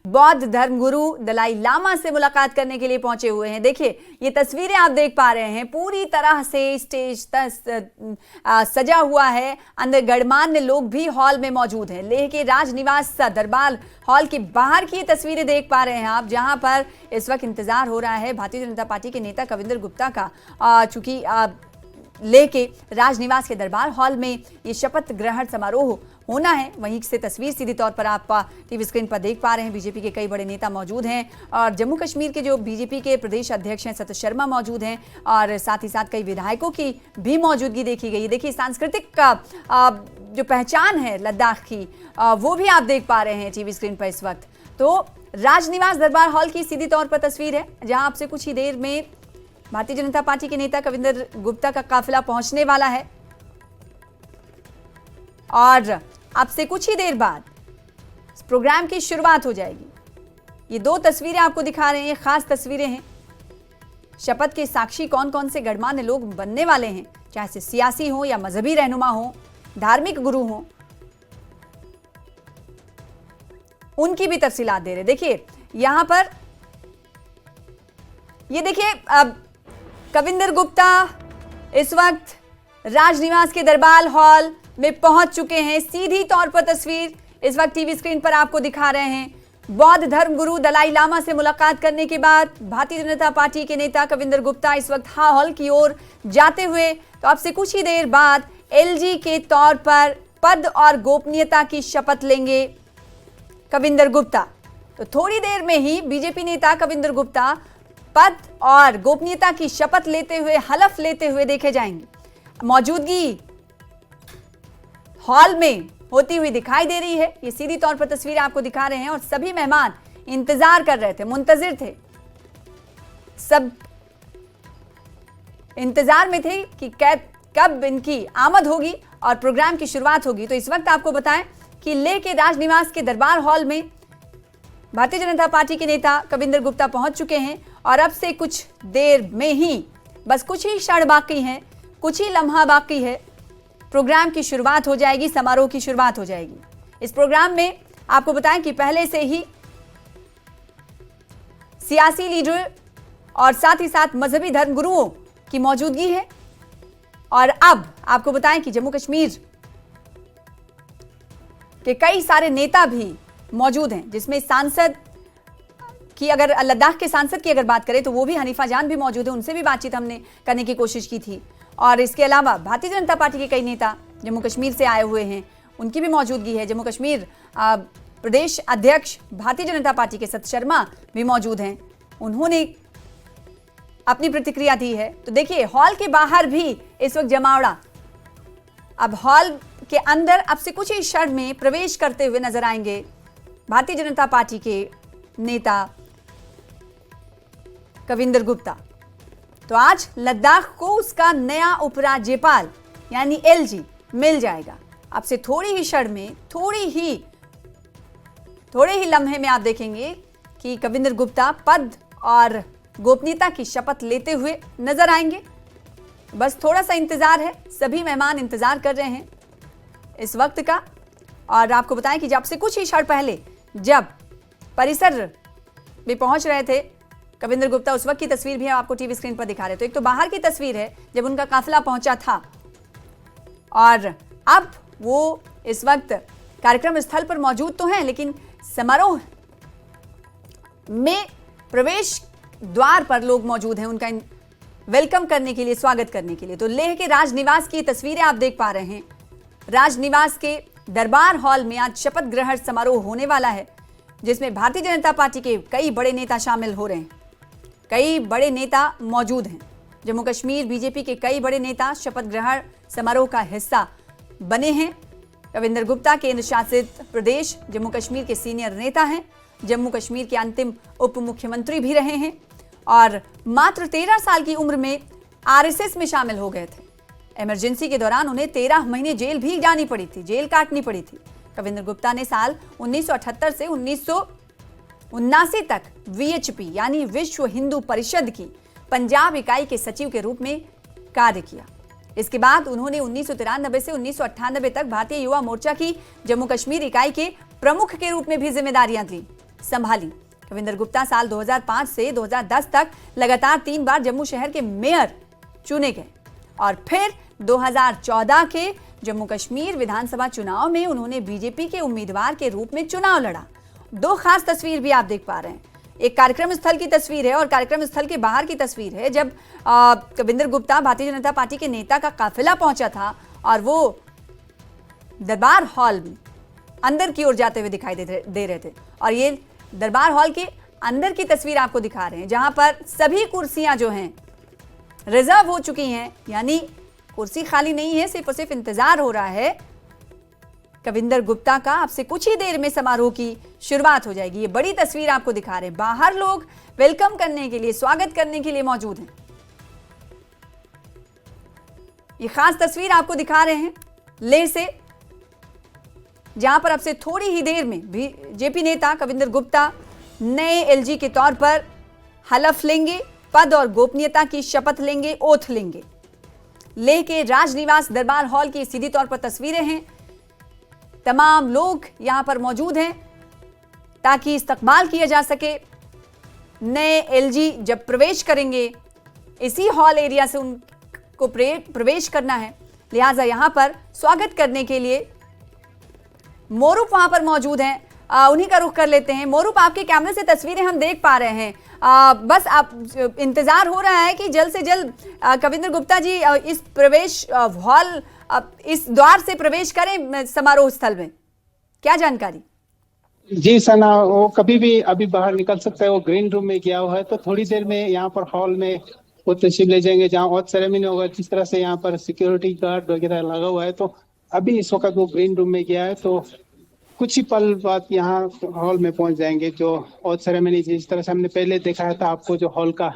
बौद्ध धर्मगुरु दलाई लामा से मुलाकात करने के लिए पहुंचे हुए हैं। देखिए ये तस्वीरें आप देख पा रहे हैं, पूरी तरह से स्टेज सजा हुआ है। अंदर गणमान्य लोग भी हॉल में मौजूद हैं। लेह के राजनिवास दरबार हॉल के बाहर की तस्वीरें देख पा रहे हैं आप, जहां पर इस वक्त इंतजार हो रहा है भारतीय जनता पार्टी के नेता कविंदर गुप्ता का। चूंकि लेह के राजनिवास के दरबार हॉल में ये शपथ ग्रहण समारोह होना है, वहीं से तस्वीर सीधी तौर पर आप टीवी स्क्रीन पर देख पा रहे हैं। बीजेपी के कई बड़े नेता मौजूद हैं और जम्मू कश्मीर के जो बीजेपी के प्रदेश अध्यक्ष हैं सतीश शर्मा मौजूद हैं और साथ ही साथ कई विधायकों की भी मौजूदगी देखी गई। देखिए सांस्कृतिक जो पहचान है लद्दाख की, वो भी आप देख पा रहे हैं टीवी स्क्रीन पर इस वक्त। तो राजनिवास दरबार हॉल की सीधी तौर पर तस्वीर है, जहां आपसे कुछ ही देर में भारतीय जनता पार्टी के नेता कविंदर गुप्ता का काफिला पहुंचने वाला है और आपसे कुछ ही देर बाद इस प्रोग्राम की शुरुआत हो जाएगी। ये दो तस्वीरें आपको दिखा रहे हैं, ये खास तस्वीरें हैं। शपथ के साक्षी कौन कौन से गणमान्य लोग बनने वाले हैं, चाहे से सियासी हो या मजहबी रहनुमा हो, धार्मिक गुरु हो, उनकी भी तफसीलात दे रहे। देखिए यहां पर ये देखिए कविंदर गुप्ता इस वक्त राजनिवास के दरबार हॉल में पहुंच चुके हैं। सीधी तौर पर तस्वीर इस वक्त टीवी स्क्रीन पर आपको दिखा रहे हैं। बौद्ध धर्मगुरु दलाई लामा से मुलाकात करने के बाद भारतीय जनता पार्टी के नेता कविंदर गुप्ता इस वक्त हॉल की ओर जाते हुए तो आपसे कुछ ही देर बाद एलजी के तौर पर पद और गोपनीयता की शपथ लेंगे कविंदर गुप्ता। तो थोड़ी देर में ही बीजेपी नेता कविंदर गुप्ता पद और गोपनीयता की शपथ लेते हुए, हलफ लेते हुए देखे जाएंगे। मौजूदगी हॉल में होती हुई दिखाई दे रही है। ये सीधी तौर पर तस्वीरें आपको दिखा रहे हैं और सभी मेहमान इंतजार कर रहे थे, मुंतजिर थे, सब इंतजार में थे कि कब इनकी आमद होगी और प्रोग्राम की शुरुआत होगी। तो इस वक्त आपको बताएं कि लेह के राजनिवास के दरबार हॉल में भारतीय जनता पार्टी के नेता कविंदर गुप्ता पहुंच चुके हैं और अब से कुछ देर में ही, बस कुछ ही क्षण बाकी हैं, कुछ ही लम्हा बाकी है, प्रोग्राम की शुरुआत हो जाएगी, समारोह की शुरुआत हो जाएगी। इस प्रोग्राम में आपको बताएं कि पहले से ही सियासी लीडर और साथ ही साथ मजहबी धर्मगुरुओं की मौजूदगी है और अब आपको बताएं कि जम्मू कश्मीर के कई सारे नेता भी मौजूद हैं, जिसमें सांसद की, अगर लद्दाख के सांसद की अगर बात करें तो वो भी हनीफा जान भी मौजूद है, उनसे भी बातचीत हमने करने की कोशिश की थी। और इसके अलावा भारतीय जनता पार्टी के कई नेता जम्मू कश्मीर से आए हुए हैं, उनकी भी मौजूदगी है। जम्मू कश्मीर प्रदेश अध्यक्ष भारतीय जनता पार्टी के सतीश शर्मा भी मौजूद हैं, उन्होंने अपनी प्रतिक्रिया दी है। तो देखिए हॉल के बाहर भी इस वक्त जमावड़ा, अब हॉल के अंदर अब से कुछ ही क्षण में प्रवेश करते हुए नजर आएंगे भारतीय जनता पार्टी के नेता कविंदर गुप्ता। तो आज लद्दाख को उसका नया उपराज्यपाल यानी एलजी मिल जाएगा। अब से थोड़ी ही क्षण में, थोड़े ही लम्हे में आप देखेंगे कि कविंदर गुप्ता पद और गोपनीयता की शपथ लेते हुए नजर आएंगे। बस थोड़ा सा इंतजार है, सभी मेहमान इंतजार कर रहे हैं इस वक्त का। और आपको बताएं कि जब से कुछ ही क्षण पहले जब परिसर में पहुंच रहे थे कविंदर गुप्ता, उस वक्त की तस्वीर भी हम आपको टीवी स्क्रीन पर दिखा रहे। तो एक तो बाहर की तस्वीर है जब उनका काफिला पहुंचा था और अब वो इस वक्त कार्यक्रम स्थल पर मौजूद तो हैं, लेकिन समारोह में प्रवेश द्वार पर लोग मौजूद हैं उनका वेलकम करने के लिए, स्वागत करने के लिए। तो लेह के राजनिवास की तस्वीरें आप देख पा रहे हैं। राजनिवास के दरबार हॉल में आज शपथ ग्रहण समारोह होने वाला है, जिसमें भारतीय जनता पार्टी के कई बड़े नेता शामिल हो रहे हैं, कई बड़े नेता मौजूद हैं। जम्मू कश्मीर बीजेपी के कई बड़े नेता शपथ ग्रहण समारोह का हिस्सा बने हैं। कविंदर गुप्ता केंद्र शासित प्रदेश जम्मू कश्मीर के सीनियर नेता हैं, जम्मू कश्मीर के अंतिम उप मुख्यमंत्री भी रहे हैं और मात्र 13 साल की उम्र में आरएसएस में शामिल हो गए थे। इमरजेंसी के दौरान उन्हें 13 महीने जेल भी जानी पड़ी थी, जेल काटनी पड़ी थी। कविंदर गुप्ता ने साल 1978 से 1979 तक वीएचपी यानी विश्व हिंदू परिषद की पंजाब इकाई के सचिव के रूप में कार्य किया। इसके बाद उन्होंने 1993 से 1998 तक भारतीय युवा मोर्चा की जम्मू कश्मीर इकाई के प्रमुख के रूप में भी जिम्मेदारियां दी। संभाली। कविंदर गुप्ता साल 2005 से 2010 तक लगातार 3 बार जम्मू शहर के मेयर चुने गए और फिर 2014 के जम्मू कश्मीर विधानसभा चुनाव में उन्होंने बीजेपी के उम्मीदवार के रूप में चुनाव लड़ा। 2 खास तस्वीर भी आप देख पा रहे हैं, एक कार्यक्रम स्थल की तस्वीर है और कार्यक्रम स्थल के बाहर की तस्वीर है जब कविंदर गुप्ता भारतीय जनता पार्टी के नेता का काफिला पहुंचा था और वो दरबार हॉल में अंदर की ओर जाते हुए दिखाई दे रहे थे। और ये दरबार हॉल के अंदर की तस्वीर आपको दिखा रहे हैं जहां पर सभी कुर्सियां जो हैं रिजर्व हो चुकी हैं, यानी कुर्सी खाली नहीं है, सिर्फ और सिर्फ इंतजार हो रहा है कविंदर गुप्ता का। अब से कुछ ही देर में समारोह की शुरुआत हो जाएगी। ये बड़ी तस्वीर आपको दिखा रहे हैं, बाहर लोग वेलकम करने के लिए, स्वागत करने के लिए मौजूद हैं। ये खास तस्वीर आपको दिखा रहे हैं लेह से, जहां पर अब से थोड़ी ही देर में बीजेपी नेता कविंदर गुप्ता नए एलजी के तौर पर हलफ लेंगे, पद और गोपनीयता की शपथ लेंगे, ओथ लेंगे। लेह के राजनिवास दरबार हॉल की सीधी तौर पर तस्वीरें हैं, तमाम लोग यहां पर मौजूद हैं ताकि इस्तकबाल किया जा सके। नए एलजी जब प्रवेश करेंगे, इसी हॉल एरिया से उनको प्रवेश करना है, लिहाजा यहां पर स्वागत करने के लिए मोरूप वहां पर मौजूद हैं। उन्हीं का रुख कर लेते हैं। मोरूप, आपके कैमरे से तस्वीरें हम देख पा रहे हैं, बस आप इंतजार हो रहा है कि जल्द से जल्द कविंदर गुप्ता जी इस प्रवेश हॉल, इस द्वार से प्रवेश करें समारोह स्थल में, क्या जानकारी? जी सना, वो कभी भी अभी बाहर निकल सकता है। वो ग्रीन रूम में गया हुआ है, तो थोड़ी देर में यहाँ पर हॉल में वो तशरीफ ले जाएंगे जहाँ ऑथ सेरेमनी होगा। जिस तरह से यहाँ पर सिक्योरिटी गार्ड वगैरह लगा हुआ है, तो अभी इस वक्त वो ग्रीन रूम में गया है, तो कुछ ही पल बाद यहाँ हॉल में पहुंच जाएंगे। जो ऑथ सेरेमनी जिस तरह से हमने पहले दिखाया था आपको, जो हॉल का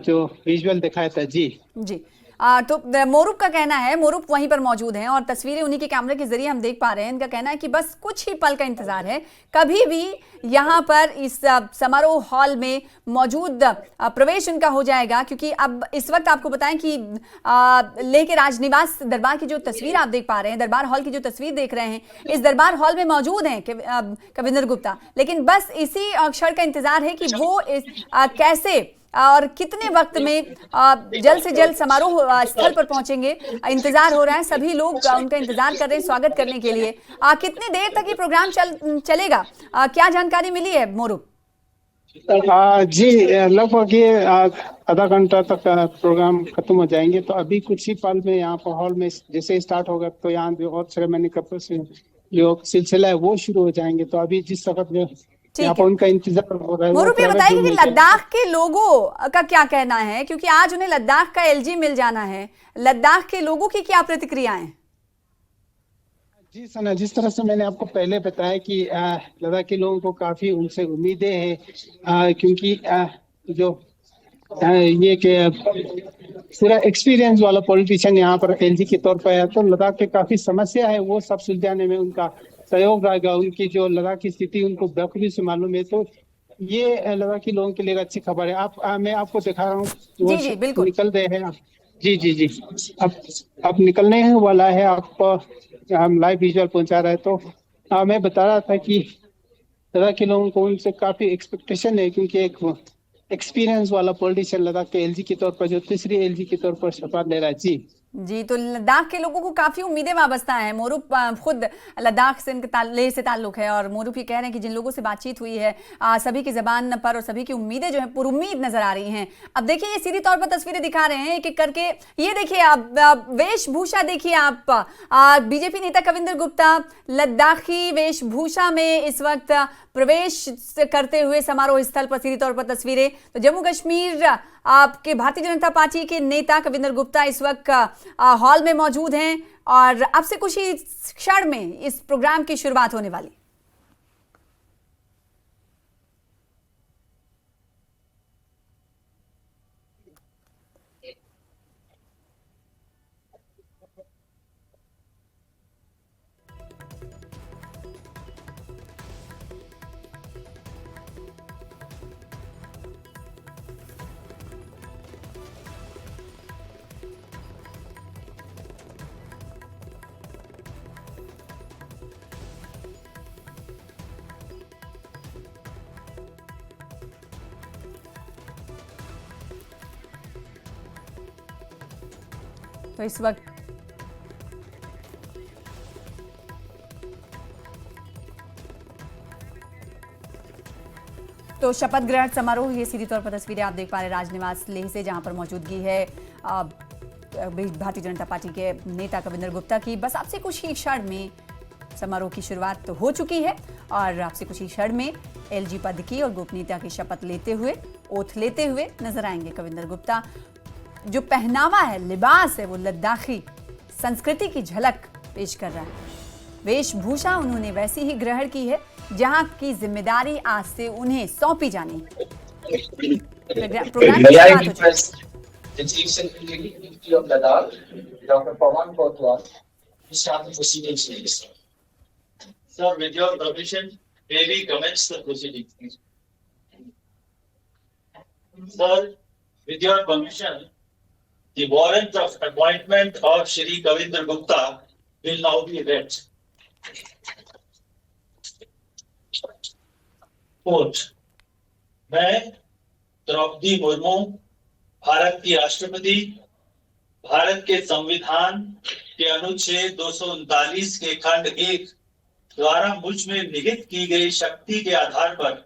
जो विजुअल दिखाया था। जी जी, तो मोरूप का कहना है, मोरूप वहीं पर मौजूद हैं और तस्वीरें उन्हीं के कैमरे के जरिए हम देख पा रहे हैं। इनका कहना है कि बस कुछ ही पल का इंतजार है, कभी भी यहाँ पर इस समारोह हॉल में मौजूद प्रवेश उनका हो जाएगा। क्योंकि अब इस वक्त आपको बताएं कि लेह के राजनिवास दरबार की जो तस्वीर आप देख पा रहे हैं, दरबार हॉल की जो तस्वीर देख रहे हैं, इस दरबार हॉल में मौजूद हैं कविंदर गुप्ता, लेकिन बस इसी क्षण का इंतजार है कि वो कैसे और कितने वक्त में जल्द से जल्द समारोह स्थल पर पहुंचेंगे। इंतजार हो रहा है, सभी लोग उनका इंतजार कर रहे हैं स्वागत करने के लिए। कितनी देर तक ये प्रोग्राम चलेगा, क्या जानकारी मिली है मोरू? जी, लगभग ये आधा घंटा तक प्रोग्राम खत्म हो जाएंगे। तो अभी कुछ ही पल में यहाँ पर हॉल में जैसे स्टार्ट होगा, तो यहाँ जो और सेरेमनी का जो सिलसिला है वो शुरू हो जाएंगे। तो अभी जिस वक्त यहाँ पर उनका इंतजार हो रहा है। मोरूप, ये बताइए कि लद्दाख के लोगों का क्या कहना है, क्योंकि आज उन्हें लद्दाख का एलजी मिल जाना है। लद्दाख के लोगों की क्या प्रतिक्रियाएं? जी सना, जिस तरह से मैंने आपको पहले बताया कि लद्दाख के लोगों को काफी उनसे उम्मीदें हैं, क्योंकि जो ये पूरा एक्सपीरियंस वाला पॉलिटिशियन यहाँ पर एलजी के तौर पर है, तो लद्दाख के काफी समस्या है वो सब सुलझाने में उनका सहयोग रहेगा। उनकी जो लद्दाख की स्थिति उनको बखूबी से मालूम है, तो ये लद्दाखी लोगों के लिए अच्छी खबर है। मैं आपको दिखा रहा हूँ, वो जी, बिल्कुल निकल रहे हैं। जी जी जी, अब निकलने वाला है, आपको हम लाइव विजुअल पहुंचा रहे हैं। तो मैं बता रहा था कि लद्दाखी लोगों को उनसे काफी एक्सपेक्टेशन है, क्योंकि एक एक्सपीरियंस वाला पॉलिटिशियन लद्दाख के एलजी के तौर पर, जो तीसरी एलजी के तौर पर शपथ ले रहा है। जी, तो लद्दाख के लोगों को काफी उम्मीदें वाबस्ता हैं। मोरूप खुद लद्दाख से लेह से ताल्लुक है और मोरूप ये कह रहे हैं कि जिन लोगों से बातचीत हुई है सभी की जबान पर और सभी की उम्मीदें जो है पुरुम्मीद नजर आ रही हैं। अब देखिए, ये सीधी तौर पर तस्वीरें दिखा रहे हैं एक एक करके। ये देखिए, आप वेशभूषा देखिए, आप बीजेपी नेता कविंदर गुप्ता लद्दाखी वेशभूषा में इस वक्त प्रवेश करते हुए समारोह स्थल पर सीधी तौर पर तस्वीरें। तो जम्मू कश्मीर आपके भारतीय जनता पार्टी के नेता कविंदर गुप्ता इस वक्त हॉल में मौजूद हैं और अब से कुछ ही क्षण में इस प्रोग्राम की शुरुआत होने वाली। तो इस वक्त तो शपथ ग्रहण समारोह, ये सीधी तौर पर तस्वीरें आप देख पा रहे हैं राजनिवास लेह से, जहां पर मौजूदगी है भारतीय जनता पार्टी के नेता कविंदर गुप्ता की। बस आपसे कुछ ही क्षण में समारोह की शुरुआत तो हो चुकी है और आपसे कुछ ही क्षण में एलजी पद की और गोपनीयता की शपथ लेते हुए, ओथ लेते हुए नजर आएंगे कविंदर गुप्ता। जो पहनावा है, लिबास है, वो लद्दाखी संस्कृति की झलक पेश कर रहा है। वेशभूषा उन्होंने वैसी ही ग्रहण की है जहां की जिम्मेदारी आज से उन्हें सौंपी जानी है। प्रोग्राम की शुरुआत हो चुकी है। The Chief Secretary of Ladakh, Dr. Pawan Kotwal, to start the proceedings, please. Sir, with your permission, may we commence the proceedings? Sir, with your permission, the warrant of appointment of Shri Kavinder Gupta will now be read. Quote, मैं द्रौपदी मुर्मू, भारत की राष्ट्रपति, भारत के संविधान के अनुच्छेद 239 के खंड 1 द्वारा मुझ में निहित की गई शक्ति के आधार पर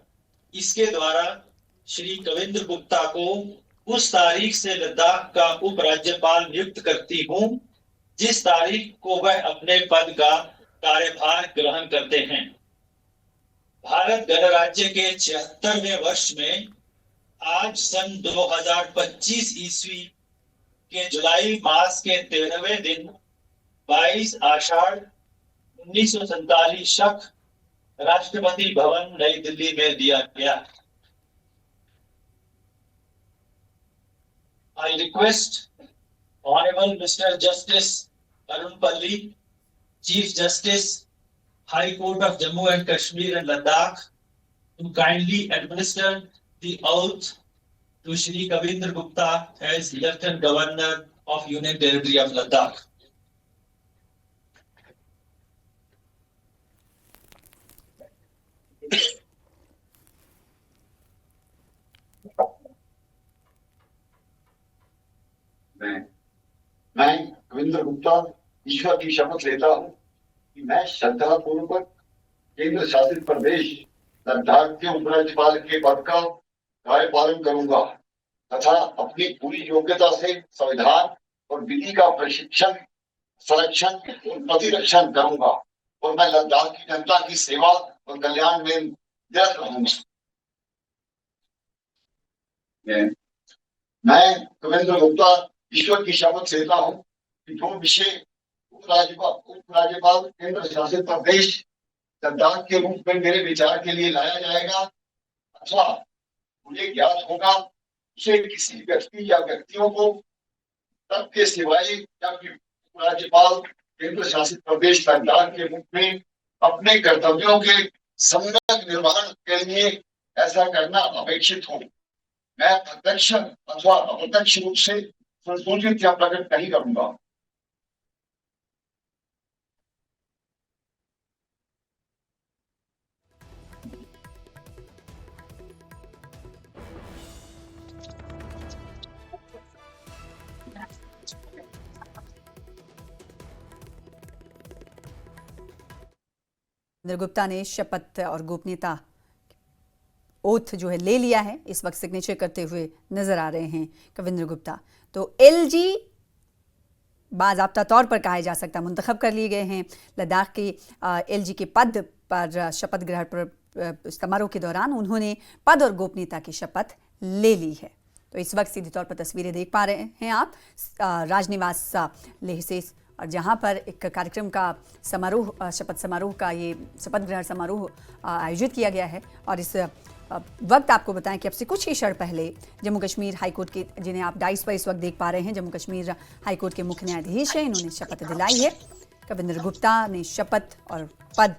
इसके द्वारा श्री कविंद्र गुप्ता को उस तारीख से लद्दाख का उपराज्यपाल नियुक्त करती हूं जिस तारीख को वह अपने पद का कार्यभार ग्रहण करते हैं। भारत गणराज्य के 76वें वर्ष में आज सन 2025 ईस्वी के जुलाई मास के 13वें दिन 22 आषाढ़ 1947 शक राष्ट्रपति भवन नई दिल्ली में दिया गया। I request Honorable Mr. Justice Arun Palli, Chief Justice, High Court of Jammu and Kashmir and Ladakh, to kindly administer the oath to Shri Kavinder Gupta as Lieutenant Governor of Union Territory of Ladakh. मैं कविंदर गुप्ता ईश्वर की शपथ लेता हूं कि मैं श्रद्धापूर्वक केंद्र शासित प्रदेश लद्दाख के उपराज्यपाल के पद का कार्यपालन करूंगा तथा अपनी पूरी योग्यता से संविधान और विधि का प्रशिक्षण, संरक्षण और प्रतिरक्षण करूंगा और मैं लद्दाख की जनता की सेवा और कल्याण में निरत रहूंगा। मैं कविंदर गुप्ता ईश्वर की शपथ लेता हूं कि जो विषय उपराज्यपाल केंद्र शासित प्रदेश लद्दाख के रूप में मेरे विचार के लिए लाया जाएगा अथवा मुझे ज्ञात होगा उसे किसी व्यक्ति या व्यक्तियों को तब के सिवाय या फिर उपराज्यपाल केंद्र शासित प्रदेश लद्दाख के रूप में अपने कर्तव्यों के सम्यक निर्वहन के लिए ऐसा करना अपेक्षित हो, मैं प्रत्यक्ष अथवा अप्रत्यक्ष रूप से संशोधित या प्रकट नहीं करूंगा। कविंदर गुप्ता ने शपथ और गोपनीयता ओथ जो है ले लिया है, इस वक्त सिग्नेचर करते हुए नजर आ रहे हैं कविंदर गुप्ता। तो एलजी बाज़ाब्ता तौर पर कहा जा सकता मुंतखब कर लिए गए हैं। लद्दाख के एलजी के पद पर शपथ ग्रहण पर समारोह के दौरान उन्होंने पद और गोपनीयता की शपथ ले ली है। तो इस वक्त सीधे तौर पर तस्वीरें देख पा रहे हैं आप राजनिवास लेह से, और जहां पर एक कार्यक्रम का समारोह, शपथ समारोह का ये शपथ ग्रहण समारोह आयोजित किया गया है। और इस वक्त आपको बताएं कि अब से कुछ ही क्षण पहले जम्मू कश्मीर हाईकोर्ट के, जिन्हें आप डाइस पर इस वक्त देख पा रहे हैं, जम्मू कश्मीर हाईकोर्ट के मुख्य न्यायाधीश हैं, इन्होंने शपथ दिलाई है। कविंदर गुप्ता ने शपथ और पद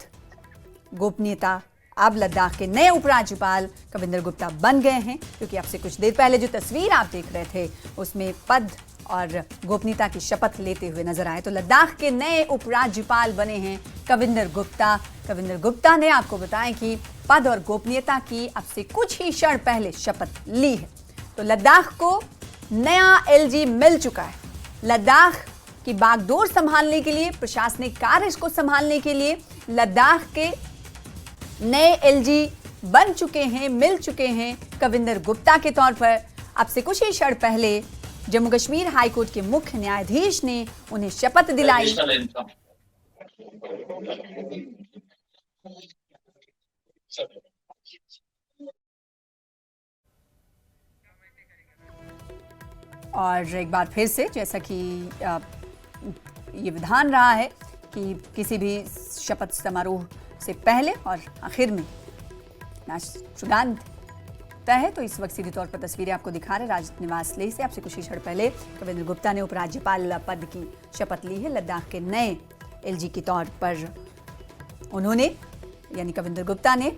गोपनीयता, अब लद्दाख के नए उपराज्यपाल कविंदर गुप्ता बन गए हैं, क्योंकि आपसे कुछ देर पहले जो तस्वीर आप देख रहे थे उसमें पद और गोपनीयता की शपथ लेते हुए नजर आए। तो लद्दाख के नए उपराज्यपाल बने हैं कविंदर गुप्ता। कविंदर गुप्ता ने आपको बताया कि पद और गोपनीयता की अब से कुछ ही क्षण पहले शपथ ली है। तो लद्दाख को नया एलजी मिल चुका है। लद्दाख कि बागडोर संभालने के लिए, प्रशासनिक कार्य को संभालने के लिए लद्दाख के नए एलजी बन चुके हैं, मिल चुके हैं कविंदर गुप्ता के तौर पर। अब से कुछ ही क्षण पहले जम्मू कश्मीर हाईकोर्ट के मुख्य न्यायाधीश ने उन्हें शपथ दिलाई। और एक बार फिर से, जैसा कि ये विधान रहा है कि किसी भी शपथ समारोह से पहले और आखिर में नाचगान तय है, तो इस वक्त सीधे तौर पर तस्वीरें आपको दिखा रहे राजनिवास लेह से। आपसे कुछ ही क्षण पहले कविंदर गुप्ता ने उपराज्यपाल पद की शपथ ली है। लद्दाख के नए एलजी के तौर पर उन्होंने, यानी कविंदर गुप्ता ने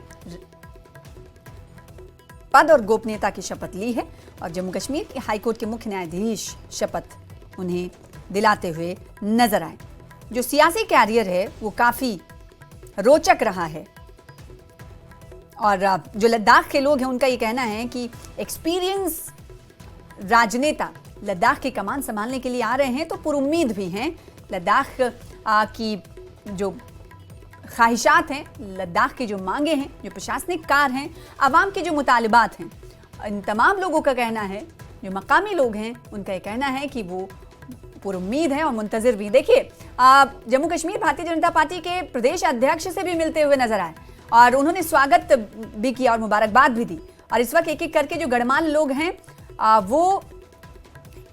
पद और गोपनीयता की शपथ ली है और जम्मू कश्मीर के हाईकोर्ट के मुख्य न्यायाधीश शपथ उन्हें दिलाते हुए नजर आए। जो सियासी कैरियर है वो काफी रोचक रहा है और जो लद्दाख के लोग हैं उनका ये कहना है कि एक्सपीरियंस राजनेता लद्दाख की कमान संभालने के लिए आ रहे हैं, तो पुरुम्मीद भी हैं। लद्दाख की जो ख्वाहिशात हैं, लद्दाख की जो मांगे हैं, जो प्रशासनिक कार्य हैं, आवाम के जो मुतालिबात हैं, इन तमाम लोगों का कहना है, जो मकामी लोग हैं उनका ये कहना है कि वो पुरुम्मीद है और मुंतजिर भी। देखिए, जम्मू कश्मीर भारतीय जनता पार्टी के प्रदेश अध्यक्ष से भी मिलते हुए नजर आए और उन्होंने स्वागत भी किया और मुबारकबाद भी दी। और इस वक्त एक एक करके जो गणमान्य लोग हैं वो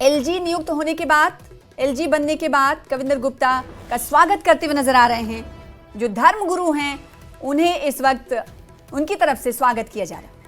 एलजी नियुक्त होने के बाद, एलजी बनने के बाद कविंदर गुप्ता का स्वागत करते हुए नजर आ रहे हैं। जो धर्मगुरु हैं उन्हें इस वक्त उनकी तरफ से स्वागत किया जा रहा है।